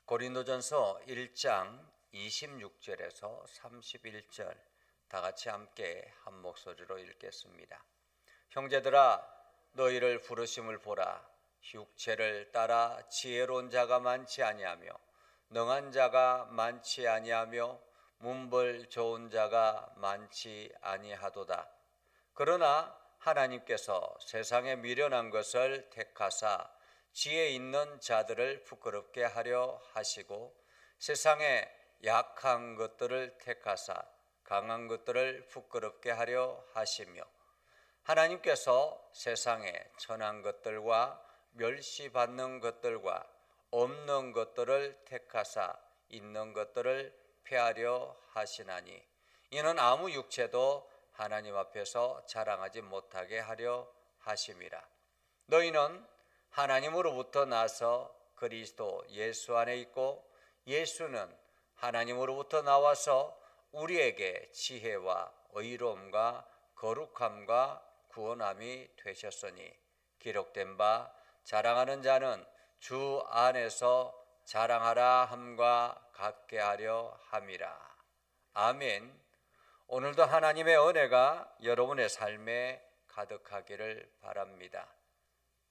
고린도전서 1장 26절에서 31절 다 같이 함께 한 목소리로 읽겠습니다. 형제들아, 너희를 부르심을 보라. 육체를 따라 지혜로운 자가 많지 아니하며 능한 자가 많지 아니하며 문벌 좋은 자가 많지 아니하도다. 그러나 하나님께서 세상에 미련한 것을 택하사 지혜 있는 자들을 부끄럽게 하려 하시고 세상에 약한 것들을 택하사 강한 것들을 부끄럽게 하려 하시며 하나님께서 세상에 천한 것들과 멸시받는 것들과 없는 것들을 택하사 있는 것들을 폐하려 하시나니 이는 아무 육체도 하나님 앞에서 자랑하지 못하게 하려 하심이라. 너희는 하나님으로부터 나서 그리스도 예수 안에 있고 예수는 하나님으로부터 나와서 우리에게 지혜와 의로움과 거룩함과 구원함이 되셨으니 기록된 바 자랑하는 자는 주 안에서 자랑하라 함과 같게 하려 함이라. 아멘. 오늘도 하나님의 은혜가 여러분의 삶에 가득하기를 바랍니다.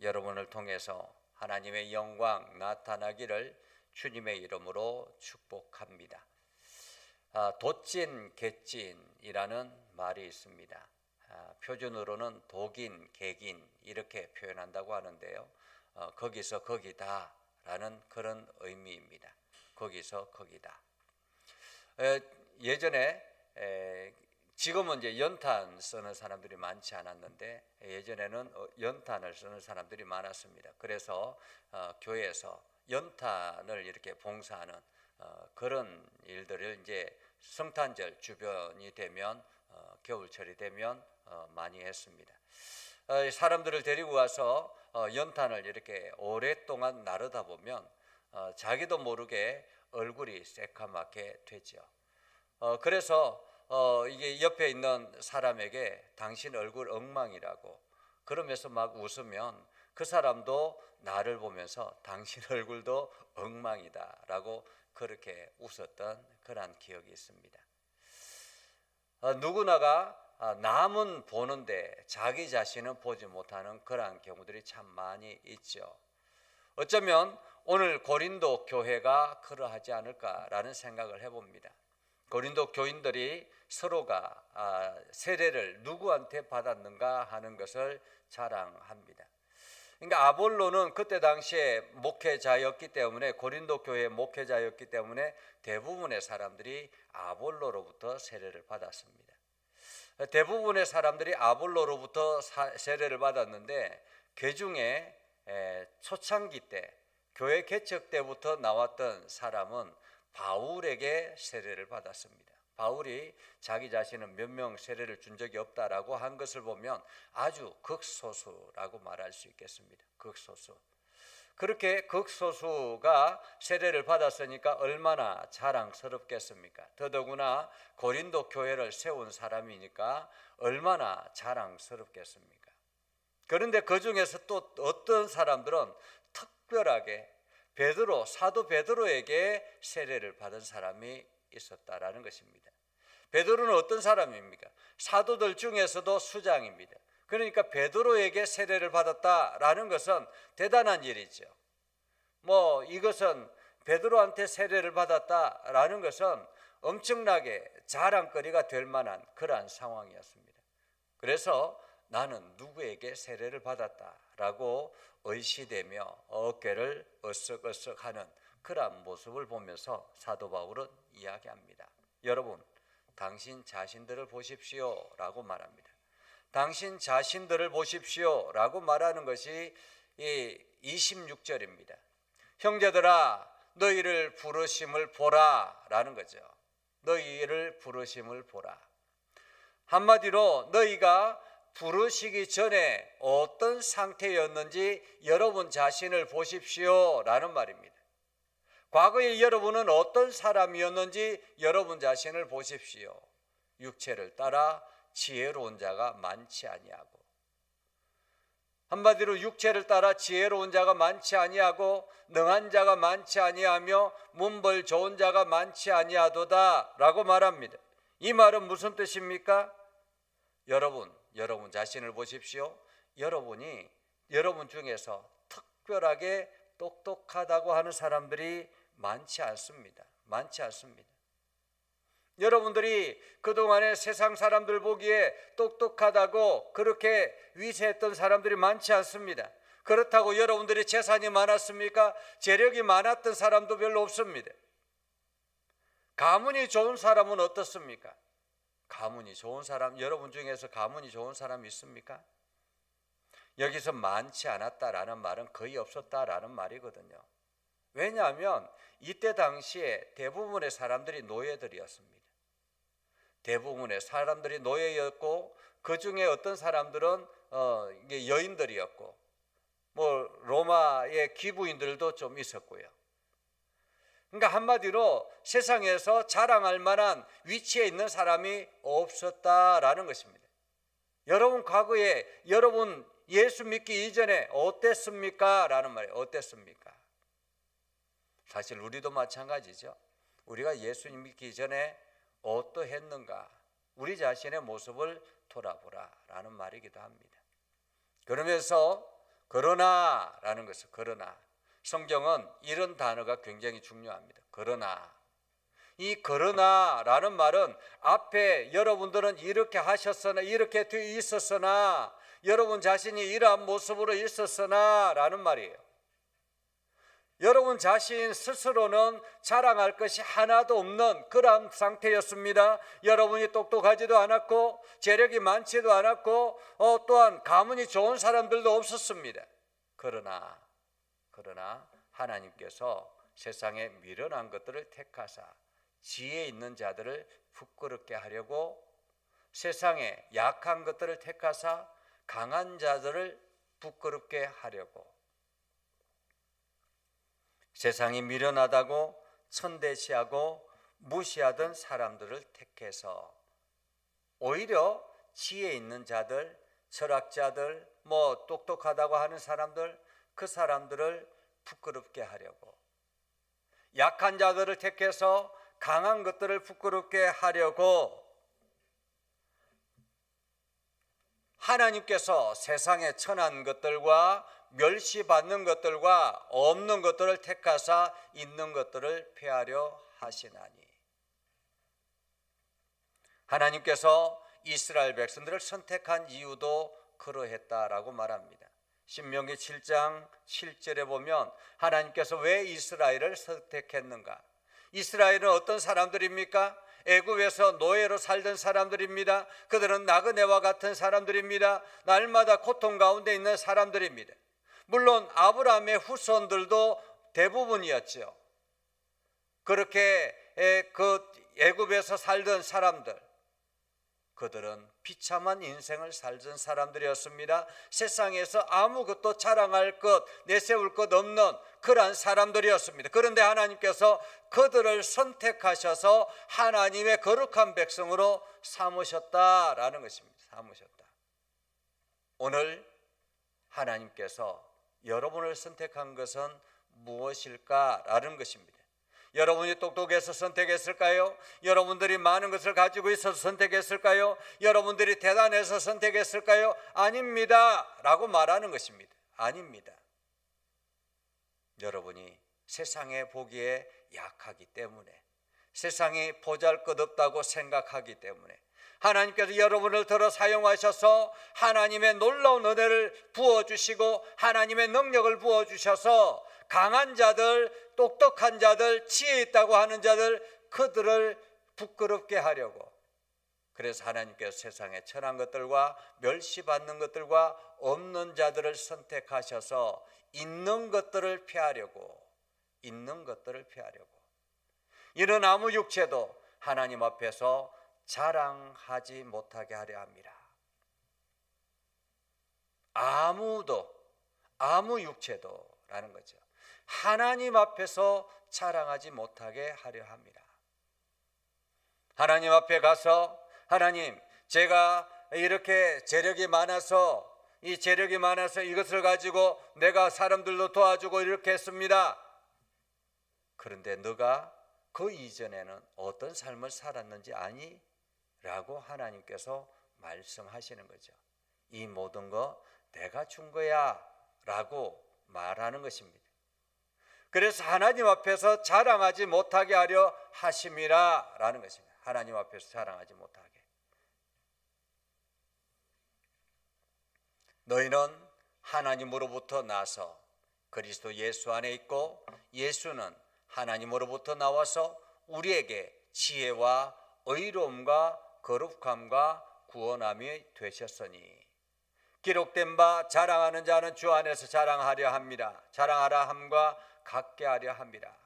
여러분을 통해서 하나님의 영광 나타나기를 주님의 이름으로 축복합니다. 돛진, 갯진이라는 말이 있습니다. 표준으로는 독인, 객인 이렇게 표현한다고 하는데요. 거기서 거기다라는 그런 의미입니다. 거기서 거기다. 예전에 지금은 이제 연탄 쓰는 사람들이 많지 않았는데 예전에는 연탄을 쓰는 사람들이 많았습니다. 그래서 교회에서 연탄을 이렇게 봉사하는 그런 일들을 이제 성탄절 주변이 되면 겨울철이 되면 많이 했습니다. 사람들을 데리고 와서 연탄을 이렇게 오랫동안 나르다 보면 자기도 모르게 얼굴이 새카맣게 되죠. 그래서 이게 옆에 있는 사람에게 당신 얼굴 엉망이라고 그러면서 막 웃으면 그 사람도 나를 보면서 당신 얼굴도 엉망이다라고 그렇게 웃었던 그런 기억이 있습니다. 누구나가 남은 보는데 자기 자신은 보지 못하는 그러한 경우들이 참 많이 있죠. 어쩌면 오늘 고린도 교회가 그러하지 않을까라는 생각을 해봅니다. 고린도 교인들이 서로가 세례를 누구한테 받았는가 하는 것을 자랑합니다. 그러니까 아볼로는 그때 당시에 목회자였기 때문에 고린도 교회의 목회자였기 때문에 대부분의 사람들이 아볼로로부터 세례를 받았습니다. 대부분의 사람들이 아볼로로부터 세례를 받았는데 그 중에 초창기 때 교회 개척 때부터 나왔던 사람은 바울에게 세례를 받았습니다. 바울이 자기 자신은 몇 명 세례를 준 적이 없다라고 한 것을 보면 아주 극소수라고 말할 수 있겠습니다. 극소수. 그렇게 극소수가 세례를 받았으니까 얼마나 자랑스럽겠습니까? 더더구나 고린도 교회를 세운 사람이니까 얼마나 자랑스럽겠습니까? 그런데 그 중에서 또 어떤 사람들은 특별하게 사도 베드로에게 세례를 받은 사람이 있었다라는 것입니다. 베드로는 어떤 사람입니까? 사도들 중에서도 수장입니다. 그러니까 베드로에게 세례를 받았다라는 것은 대단한 일이죠. 이것은 베드로한테 세례를 받았다라는 것은 엄청나게 자랑거리가 될 만한 그러한 상황이었습니다. 그래서 나는 누구에게 세례를 받았다라고 의시되며 어깨를 어쓱어쓱하는 그러한 모습을 보면서 사도 바울은 이야기합니다. 여러분, 당신 자신들을 보십시오라고 말합니다. 당신 자신들을 보십시오라고 말하는 것이 이 26절입니다. 형제들아, 너희를 부르심을 보라라는 거죠. 너희를 부르심을 보라. 한마디로 너희가 부르시기 전에 어떤 상태였는지 여러분 자신을 보십시오라는 말입니다. 과거에 여러분은 어떤 사람이었는지 여러분 자신을 보십시오. 육체를 따라 지혜로운 자가 많지 아니하고 한마디로 육체를 따라 지혜로운 자가 많지 아니하고 능한 자가 많지 아니하며 문벌 좋은 자가 많지 아니하도다라고 말합니다. 이 말은 무슨 뜻입니까? 여러분 자신을 보십시오. 여러분 중에서 특별하게 똑똑하다고 하는 사람들이 많지 않습니다. 여러분들이 그동안에 세상 사람들 보기에 똑똑하다고 그렇게 위세했던 사람들이 많지 않습니다. 그렇다고 여러분들이 재산이 많았습니까? 재력이 많았던 사람도 별로 없습니다. 가문이 좋은 사람은 어떻습니까? 가문이 좋은 사람, 여러분 중에서 가문이 좋은 사람 있습니까? 여기서 많지 않았다라는 말은 거의 없었다라는 말이거든요. 왜냐하면 이때 당시에 대부분의 사람들이 노예들이었습니다. 대부분의 사람들이 노예였고 그 중에 어떤 사람들은 여인들이었고 로마의 기부인들도 좀 있었고요. 그러니까 한마디로 세상에서 자랑할 만한 위치에 있는 사람이 없었다라는 것입니다. 여러분 과거에 여러분 예수 믿기 이전에 어땠습니까? 라는 말이에요. 어땠습니까? 사실 우리도 마찬가지죠. 우리가 예수 믿기 전에 어떠했는가? 우리 자신의 모습을 돌아보라 라는 말이기도 합니다. 그러면서 그러나라는 것은 그러나 성경은 이런 단어가 굉장히 중요합니다. 그러나 이 그러나라는 말은 앞에 여러분들은 이렇게 하셨으나 이렇게 되어 있었으나 여러분 자신이 이러한 모습으로 있었으나 라는 말이에요. 여러분 자신 스스로는 자랑할 것이 하나도 없는 그런 상태였습니다. 여러분이 똑똑하지도 않았고 재력이 많지도 않았고 또한 가문이 좋은 사람들도 없었습니다. 그러나 하나님께서 세상에 미련한 것들을 택하사 지혜 있는 자들을 부끄럽게 하려고 세상에 약한 것들을 택하사 강한 자들을 부끄럽게 하려고 세상이 미련하다고 천대시하고 무시하던 사람들을 택해서 오히려 지혜 있는 자들, 철학자들, 똑똑하다고 하는 사람들, 그 사람들을 부끄럽게 하려고 약한 자들을 택해서 강한 것들을 부끄럽게 하려고 하나님께서 세상에 천한 것들과 멸시받는 것들과 없는 것들을 택하사 있는 것들을 폐하려 하시나니 하나님께서 이스라엘 백성들을 선택한 이유도 그러했다라고 말합니다. 신명기 7장 7절에 보면 하나님께서 왜 이스라엘을 선택했는가? 이스라엘은 어떤 사람들입니까? 애굽에서 노예로 살던 사람들입니다. 그들은 나그네와 같은 사람들입니다. 날마다 고통 가운데 있는 사람들입니다. 물론 아브라함의 후손들도 대부분이었죠. 그렇게 애굽에서 살던 사람들, 그들은 비참한 인생을 살던 사람들이었습니다. 세상에서 아무것도 자랑할 것, 내세울 것 없는 그러한 사람들이었습니다. 그런데 하나님께서 그들을 선택하셔서 하나님의 거룩한 백성으로 삼으셨다라는 것입니다. 삼으셨다. 오늘 하나님께서 여러분을 선택한 것은 무엇일까라는 것입니다. 여러분이 똑똑해서 선택했을까요? 여러분들이 많은 것을 가지고 있어서 선택했을까요? 여러분들이 대단해서 선택했을까요? 아닙니다 라고 말하는 것입니다. 아닙니다. 여러분이 세상에 보기에 약하기 때문에, 세상이 보잘것없다고 생각하기 때문에 하나님께서 여러분을 들어 사용하셔서 하나님의 놀라운 은혜를 부어주시고 하나님의 능력을 부어주셔서 강한 자들, 똑똑한 자들, 지혜 있다고 하는 자들, 그들을 부끄럽게 하려고, 그래서 하나님께서 세상에 천한 것들과 멸시받는 것들과 없는 자들을 선택하셔서 있는 것들을 피하려고, 이는 아무 육체도 하나님 앞에서 자랑하지 못하게 하려 합니다. 아무 육체도 라는 거죠. 하나님 앞에서 자랑하지 못하게 하려 합니다. 하나님 앞에 가서 하나님, 제가 이렇게 재력이 많아서 이 재력이 많아서 이것을 가지고 내가 사람들도 도와주고 이렇게 했습니다. 그런데 너가 그 이전에는 어떤 삶을 살았는지 아니? 라고 하나님께서 말씀하시는 거죠. 이 모든 거 내가 준 거야 라고 말하는 것입니다. 그래서 하나님 앞에서 자랑하지 못하게 하려 하심이라 라는 것입니다. 하나님 앞에서 자랑하지 못하게. 너희는 하나님으로부터 나서 그리스도 예수 안에 있고 예수는 하나님으로부터 나와서 우리에게 지혜와 의로움과 거룩함과 구원함이 되셨으니 기록된 바 자랑하는 자는 주 안에서 자랑하려 합니다. 자랑하라 함과 같게 하려 합니다.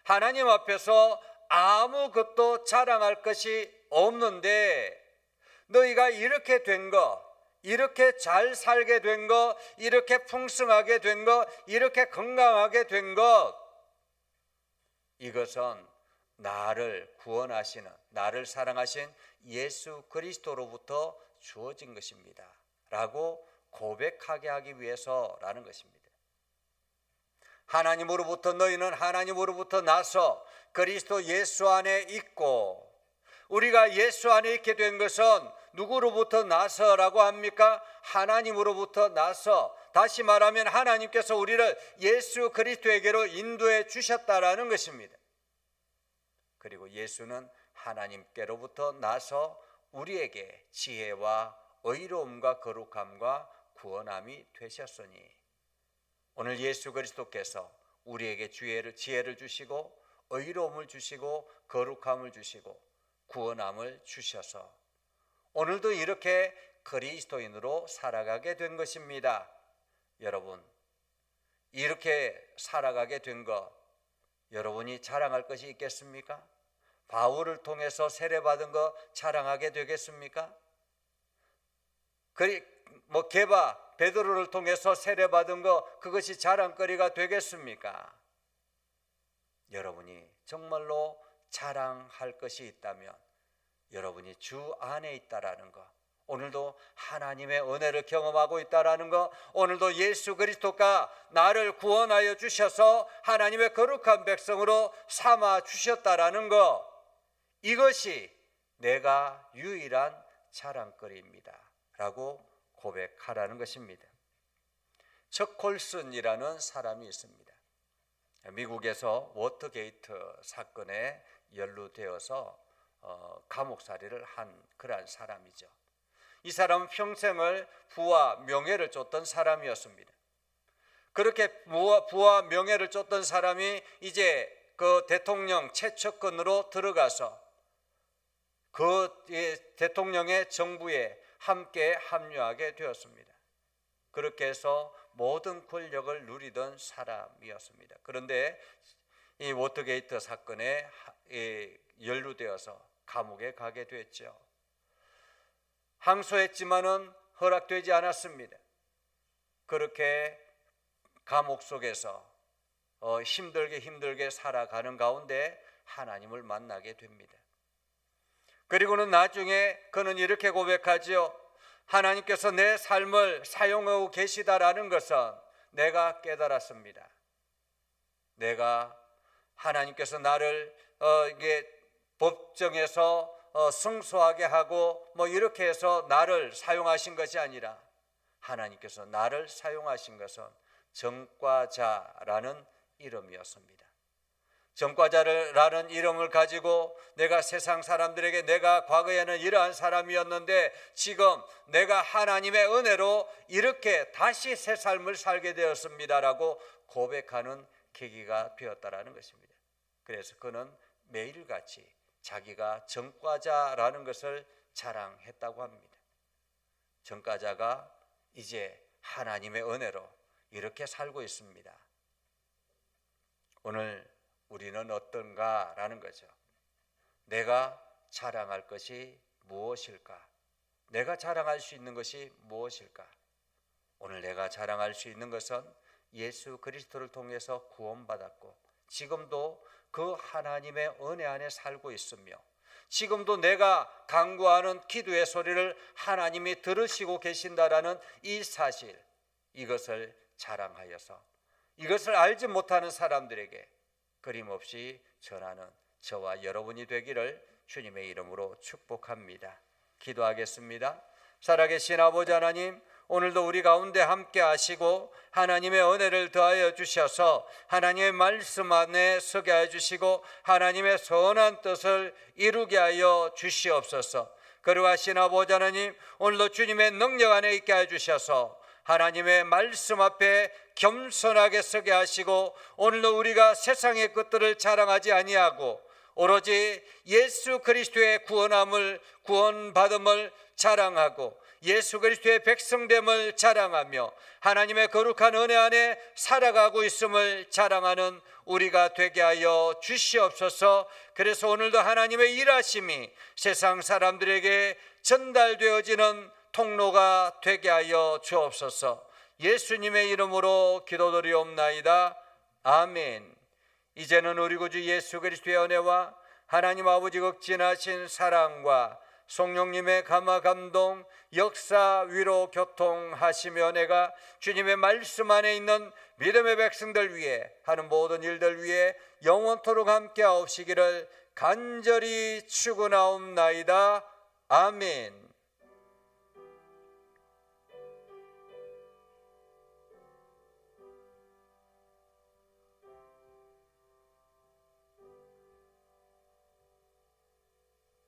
하나님 앞에서 아무것도 자랑할 것이 없는데 너희가 이렇게 된 것, 이렇게 잘 살게 된 것, 이렇게 풍성하게 된 것, 이렇게 건강하게 된 것, 이것은 나를 구원하시는, 나를 사랑하신 예수 그리스도로부터 주어진 것입니다 라고 고백하게 하기 위해서라는 것입니다. 하나님으로부터 너희는 하나님으로부터 나서 그리스도 예수 안에 있고, 우리가 예수 안에 있게 된 것은 누구로부터 나서라고 합니까? 하나님으로부터 나서, 다시 말하면 하나님께서 우리를 예수 그리스도에게로 인도해 주셨다라는 것입니다. 그리고 예수는 하나님께로부터 나서 우리에게 지혜와 의로움과 거룩함과 구원함이 되셨으니 오늘 예수 그리스도께서 우리에게 지혜를 주시고 의로움을 주시고 거룩함을 주시고 구원함을 주셔서 오늘도 이렇게 그리스도인으로 살아가게 된 것입니다. 여러분, 이렇게 살아가게 된 것 여러분이 자랑할 것이 있겠습니까? 바울을 통해서 세례받은 거 자랑하게 되겠습니까? 베드로를 통해서 세례받은 거 그것이 자랑거리가 되겠습니까? 여러분이 정말로 자랑할 것이 있다면 여러분이 주 안에 있다라는 것, 오늘도 하나님의 은혜를 경험하고 있다라는 것, 오늘도 예수 그리스도가 나를 구원하여 주셔서 하나님의 거룩한 백성으로 삼아 주셨다라는 것, 이것이 내가 유일한 자랑거리입니다 라고 고백하라는 것입니다. 척 콜슨이라는 사람이 있습니다. 미국에서 워터게이트 사건에 연루되어서 감옥살이를 한 그러한 사람이죠. 이 사람은 평생을 부와 명예를 쫓던 사람이었습니다. 그렇게 부와 명예를 쫓던 사람이 이제 그 대통령 최측근으로 들어가서 그 대통령의 정부에 함께 합류하게 되었습니다. 그렇게 해서 모든 권력을 누리던 사람이었습니다. 그런데 이 워터게이트 사건에 연루되어서 감옥에 가게 됐죠. 항소했지만은 허락되지 않았습니다. 그렇게 감옥 속에서 힘들게 살아가는 가운데 하나님을 만나게 됩니다. 그리고는 나중에 그는 이렇게 고백하지요. 하나님께서 내 삶을 사용하고 계시다라는 것은 내가 깨달았습니다. 내가 하나님께서 나를 이게 법정에서 승소하게 하고 이렇게 해서 나를 사용하신 것이 아니라 하나님께서 나를 사용하신 것은 전과자라는 이름이었습니다. 전과자라는 이름을 가지고 내가 세상 사람들에게 내가 과거에는 이러한 사람이었는데 지금 내가 하나님의 은혜로 이렇게 다시 새 삶을 살게 되었습니다라고 고백하는 계기가 되었다라는 것입니다. 그래서 그는 매일같이 자기가 전과자라는 것을 자랑했다고 합니다. 전과자가 이제 하나님의 은혜로 이렇게 살고 있습니다. 오늘 우리는 어떤가라는 거죠. 내가 자랑할 것이 무엇일까? 내가 자랑할 수 있는 것이 무엇일까? 오늘 내가 자랑할 수 있는 것은 예수 그리스도를 통해서 구원받았고 지금도 그 하나님의 은혜 안에 살고 있으며 지금도 내가 간구하는 기도의 소리를 하나님이 들으시고 계신다라는 이 사실, 이것을 자랑하여서 이것을 알지 못하는 사람들에게 끊임없이 전하는 저와 여러분이 되기를 주님의 이름으로 축복합니다. 기도하겠습니다. 살아계신 아버지 하나님, 오늘도 우리 가운데 함께 하시고 하나님의 은혜를 더하여 주셔서 하나님의 말씀 안에 서게 하여 주시고 하나님의 선한 뜻을 이루게 하여 주시옵소서. 거룩하신 아버지 하나님, 오늘도 주님의 능력 안에 있게 하여 주셔서 하나님의 말씀 앞에 겸손하게 서게 하시고 오늘도 우리가 세상의 것들을 자랑하지 아니하고 오로지 예수 그리스도의 구원받음을 자랑하고 예수 그리스도의 백성됨을 자랑하며 하나님의 거룩한 은혜 안에 살아가고 있음을 자랑하는 우리가 되게 하여 주시옵소서. 그래서 오늘도 하나님의 일하심이 세상 사람들에게 전달되어지는 통로가 되게 하여 주옵소서. 예수님의 이름으로 기도드리옵나이다. 아멘. 이제는 우리 구주 예수 그리스도의 은혜와 하나님 아버지 극진하신 사랑과 성령님의 감화 감동 역사 위로 교통하시며 은혜가 주님의 말씀 안에 있는 믿음의 백성들 위해 하는 모든 일들 위해 영원토록 함께 하옵시기를 간절히 축원하옵나이다. 아멘.